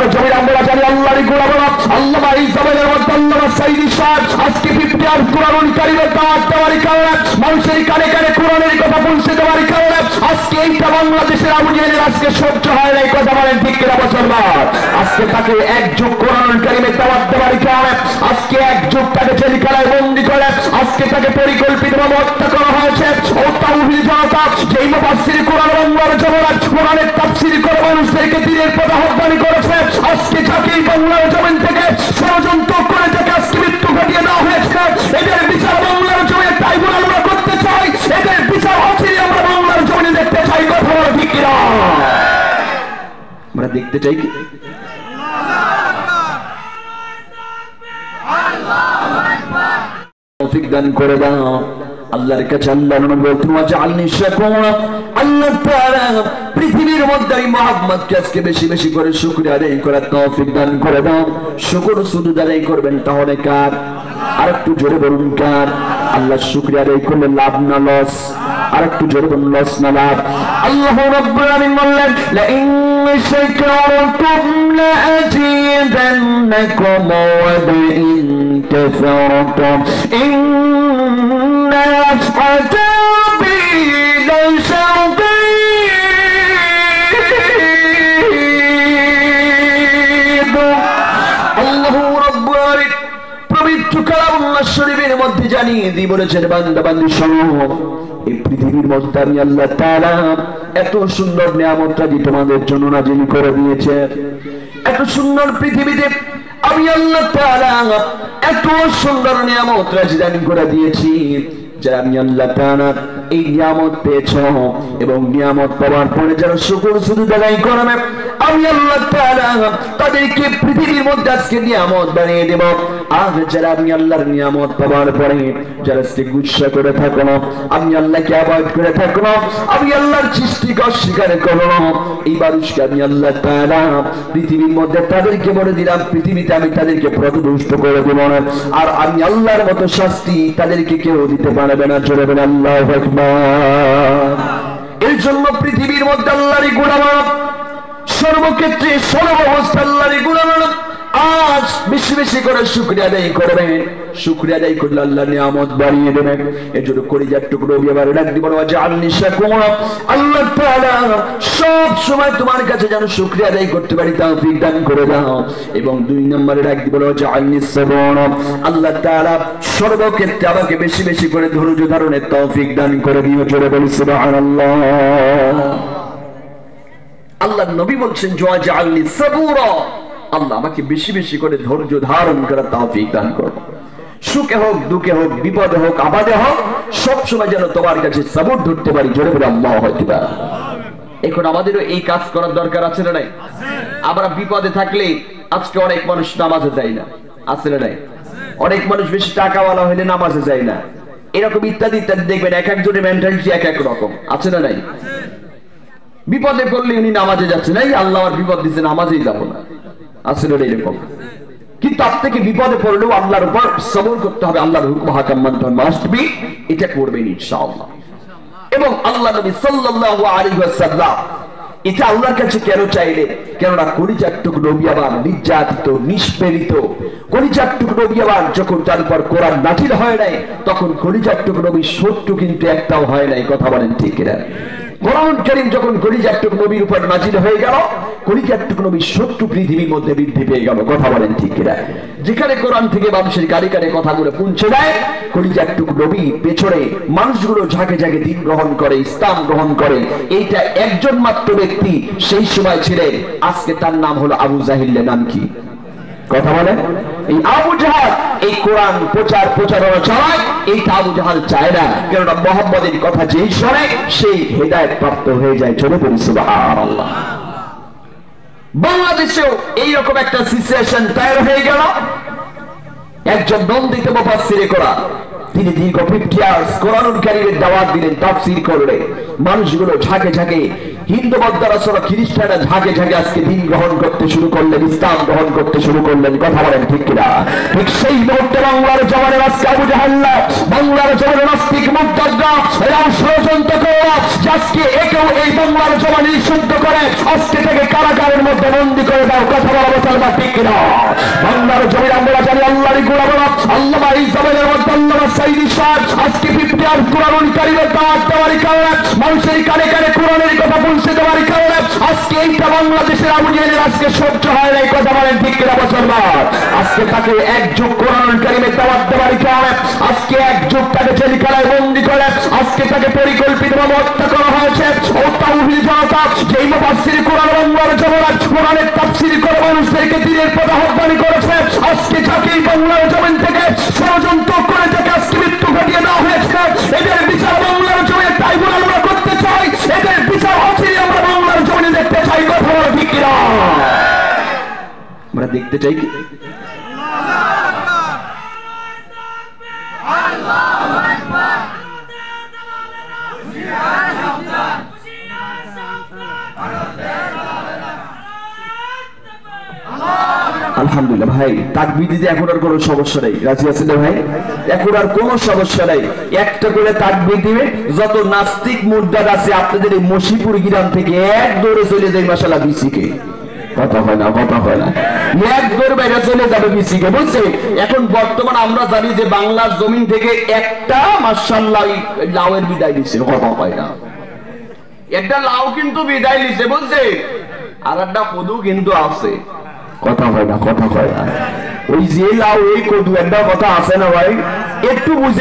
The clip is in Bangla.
বাংলার জমির আমরা জানি আল্লাহরই গোলাম আল্লাহ এই জমিনের মধ্যে আল্লাহ সাইদি সাহেব আজকে 50 আর কোরআনুল কারীমের দাওয়াত দেওয়ার কারণে মানুষের কানে কানে কোরআনের কথা পৌঁছে দেওয়ার কারণে আজকে এইটা বাংলাদেশের আবু জাহেলের আজকে সহ্য হয় না। এই কথা বলেন ঠিক কিনা মুসলমান? আজকে তাকে এক যুগ কোরআনুল কারীমের দাওয়াত দেওয়ার কারণে আজকে এক যুগ তাকে জেলখানায় বন্দী করে আজকে তাকে পরিকল্পিতভাবে হত্যা করা হয়েছে। ও তাওহীদ জনতা যেই মুফাসসির কোরআন বাংলার জমিনে কোরআনের তাফসীর করে মানুষদেরকে দ্বীনের পথে আহ্বান করেছে আজকে যাকে বাংলার জমিন থেকে ষড়যন্ত্র করে যাকে আজকে মৃত্যু ঘটিয়ে দেওয়া হয়েছে এদের বিচার বাংলার জমিনে তাই বলে আমরা করতে চাই। এদের বিচার অচিরে আমরা বাংলার জমিনে দেখতে চাই। কথা বলা ঠিক কিনা? আমরা দেখতে চাই কি তৌফিক দান করে দাও আল্লাহর কাছে আল্লাহর নবী বলতেন ওয়াজআলনি শাকুরা। আল্লাহ তাআলা পৃথিবীর মধ্যে এই মুহাম্মদকে আজকে বেশি বেশি করে শুকরিয়া আদায় করার তৌফিক দান করে দাও। শুকর সুজুদ আদায় করবেন তাহলে কার? আরেকটু জোরে বলুন কার? আল্লাহর শুকরিয়া আদায় করলে লাভ না লস? আরেকটু জোরে বলুন লস না লাভ? আল্লাহ রাব্বুল আলামিন বললেন লা ইন শাকারতুম লা আযীদান্নাকুম ওয়া ইন কাফারতুম ইন্না আযাবি লাশাদীদ। আল্লাহ রাব্বুল আলামিন পবিত্র কালামুল্লাহ শরীফের মধ্যে জানিয়ে দিয়ে বলেছেন বান্দা বান্দি শোনো এই পৃথিবীর মধ্যে আমি আল্লাহ তাআলা এত সুন্দর নিয়ামতটা যে তোমাদের জন্য নাজিল করে দিয়েছে। এত সুন্দর পৃথিবীতে আমি আল্লাহ তাআলা এত সুন্দর নিয়ামত রাজিদান করে দিয়েছি যারা আমি আল্লাহ তাআলা এই নিয়ামত পেয়েছো এবং নিয়ামত পাওয়ার পরে যারা শুকর সুজুদ আদায় করবে আমি আল্লাহ তাআলা তাদেরকে পৃথিবীর মধ্যে আজকে নিয়ামত বানিয়ে দেব। আর যারা আমি আল্লাহর নিয়ামত পাওয়ার পরে যারা আজকে গুচ্ছা করে থাকো না আমি আল্লাহকে অ্যাভয়েড করে থাকো না আমি আল্লাহর সৃষ্টিকে অস্বীকার করো না এই মানুষকে আমি আল্লাহ তাআলা পৃথিবীর মধ্যে তাদেরকে বলে দিলাম পৃথিবীতে আমি তাদেরকে পথভ্রষ্ট করে দেব না। আর আমি আল্লাহর মতো শাস্তি তাদেরকে কেউ দিতে পারবে না। জোরে বলেন আল্লাহু আকবার। এর জন্য পৃথিবীর মধ্যে আল্লাহরই গোলাম সর্বক্ষেত্রে সর্বাবস্থা আল্লাহরই গোলাম। আজ বেশি বেশি করে শুকরিয়া আদায় করবেন। শুকরিয়া আদায় করলে আল্লাহ নিয়ামত বাড়িয়ে দেবেন। এজন্য কলিজার টুকরো এবার ডাক দিবেন ওয়াজআলনি শাকুরা। আল্লাহ তাআলা সব সময় তোমার কাছে যেন শুকরিয়া আদায় করতে পারি তৌফিক দান করে দাও। এবং 2 নম্বরে ডাক দিবেন ওয়াজআলনি সাবরা। আল্লাহ তাআলা সর্বক্ষেত্রে আমাকে বেশি বেশি করে ধৈর্য ধারণের তৌফিক দান করে দিও। জোরে বলি সুবহানাল্লাহ। আল্লাহর নবী বলছেন ওয়াজআলনি সাবরা। আল্লাহ আমাকে বেশি বেশি করে ধৈর্য ধারণ করার তৌফিক দান করো। সুখে হোক দুঃখে হোক বিপদে হোক আবাদে হোক সব সময় যেন তোমার কাছে সবর ধরতে পারি। জোরে বলে আল্লাহু আকবার। এখন আমাদেরও এই কাজ করার দরকার আছে না নাই? আমরা বিপদে থাকলে আজকে অনেক মানুষ নামাজে যায় না, আছে না নাই? অনেক মানুষ বেশি টাকাওয়ালা হইলে নামাজে যায় না, এরকম ইত্যাদি ইত্যাদি দেখবেন। এক একজনের মেন্টালিটি এক এক রকম, আছে না নাই? বিপদে পড়লে উনি নামাজে যাচ্ছে না, আল্লাহ আর বিপদ দিচ্ছে নামাজেই যাবো না, আসলে এরকম। কিন্তু তার থেকে বিপদে পড়লেও আল্লাহর উপর সবর করতে হবে, আল্লাহর হুকুম হাকাম মানতে হবে, মাস্ট বি। এটা করবেন ইনশাআল্লাহ। এবং আল্লাহ নবী সাল্লাল্লাহু আলাইহি ওয়াসাল্লাম এটা আল্লাহর কাছে কেন চাইলেন? কেননা কলিজার টুকরো নবী আবার নির্যাতিত নিষ্পেরিত কলিজার টুকরো নবী আবার যখন তার উপর কোরআন নাজিল হয় নাই তখন কলিজার টুকরো নবীর শত্রু কিন্তু একটাও হয় নাই। কথা বলেন ঠিক কিনা? কোরআন কারীম যখন কলিজার টুকরো নবীর উপর নাজিল হয়ে গেল কলিজার টুকরো নবীর শত্রু পৃথিবীর মধ্যে বৃদ্ধি পেয়ে গেল। কথা বলেন ঠিক কিনা? যেখানে কোরআন থেকে মানুষের গাড়ি গাড়ি কথাগুলো পৌঁছে দেয় কলিজার টুকরো নবী পেছনে মানুষগুলো ঝাঁকে ঝাঁকে দিন গ্রহণ করে, ইসলাম গ্রহণ করে। এইটা একজন মাত্র ব্যক্তি সেই সময় ছিলেন, আজকে তার নাম হলো আবু জাহিল। নাম কি? কথা বলেন। এই আবু জাহাল এই কোরআন প্রচারণা চালায়, এইটা আবু জাহাল চায় না। কেননা মুহাম্মদের কথা যেই শোনে সেই হেদায়েত প্রাপ্ত হয়ে যায়। চলে বলি সুবহানাল্লাহ। বাংলাদেশেও এইরকম একটা সিচুয়েশন তৈরি হয়ে গেল। একজন নন্দিত মুফাসসিরে কোরআন, তিনি দীর্ঘ 50 ইয়ার্স কোরআনুল কারীমের দাওয়াত দিলেন, তাফসীর করলেন। মানুষগুলো ঝাঁকে ঝাঁকে হিন্দু বৌদ্ধরা খ্রিস্টানরা ঝাঁকে ঝাঁকে আজকে দিন গ্রহণ করতে শুরু করলেন, ইসলাম গ্রহণ করতে শুরু করলেন। কথা বলেন ঠিক কিনা? ঠিক সেই মুহূর্তে বাংলার জবানে আজকে আবু জাহাল, বাংলার জবানে নাস্তিক মুরতাদরা এরা ষড়যন্ত্র করে আজকে একেও এই বাংলার জবানে শুদ্ধ করে আজকে থেকে কারাগারের মধ্যে বন্দী করে দাও। কথা বলা কিনা? বাংলার জমির আমরা জানি আল্লাহরই গোলাম, আল্লামা এই জমিনের মধ্যে আল্লামা সাইদি সাহেব আজকে 50 আর কোরআনুল কারীমের দাওয়াত দেওয়ার কারণে মানুষের কানে কানে কোরআনের কথা পৌঁছে দেওয়ার কারণে আজকে এইটা বাংলাদেশের আবু জেহেলের আজকে সহ্য হয় না। এই কথা বলেন ঠিক কিনা মুসলমান? আজকে তাকে এক যুগ কোরআনুল কারীমের দাওয়াত দেওয়ার কারণে আজকে এক যুগ তাকে জেলখানায় বন্দী করে আজকে তাকে পরিকল্পিতভাবে হত্যা করা হয়েছে। ও তাওহীদ জনতা, যেই মুফাসসির কোরআন বাংলার জমিনে কোরআনের তাফসীর করে মানুষদেরকে দ্বীনের পথে আহ্বান করেছে, আজকে যাকে বাংলার জমিন থেকে ষড়যন্ত্র করে যাকে আজকে মৃত্যু ঘটিয়ে দেওয়া হয়েছে, এদের বিচার বাংলার জমিনে ট্রাইব্যুনাল আমরা করতে চাই, এদের বিচার অচিরে আমরা বাংলার জমিনে দেখতে চাই। কথা বলা ঠিক কিনা? আমরা দেখতে চাই কি? আলহামদুলিল্লাহ ভাই, তাকবীর দিতে এখন আর কোনো সমস্যা নেই। রাজি আছেন না ভাই? এখন আর কোনো সমস্যা নাই, একটা করে তাকবীর দিবে। যত নাস্তিক মুর্দাদ আছে আপনাদের এই মশিপুর গ্রাম থেকে এক দৌড়ে চলে যায় মাশাআল্লাহ বিসিকে। কথা হয় না, কথা হয় না, এক দৌড় বাইরে চলে যাবে বিসিকে, বুঝছে? এখন বর্তমান আমরা জানি যে বাংলার জমিন থেকে একটা মাশাআল্লাহ লাউয়ের বিদায় দিচ্ছে। কথা হয় না, একটা লাউ কিন্তু বিদায় দিচ্ছে, বুঝছে? আর একটা কদু কিন্তু আছে। কথা হয় না, কথা হয় না। ওই যে লাউ এই কদু একটা কথা আছে না ভাই, একটু বুঝে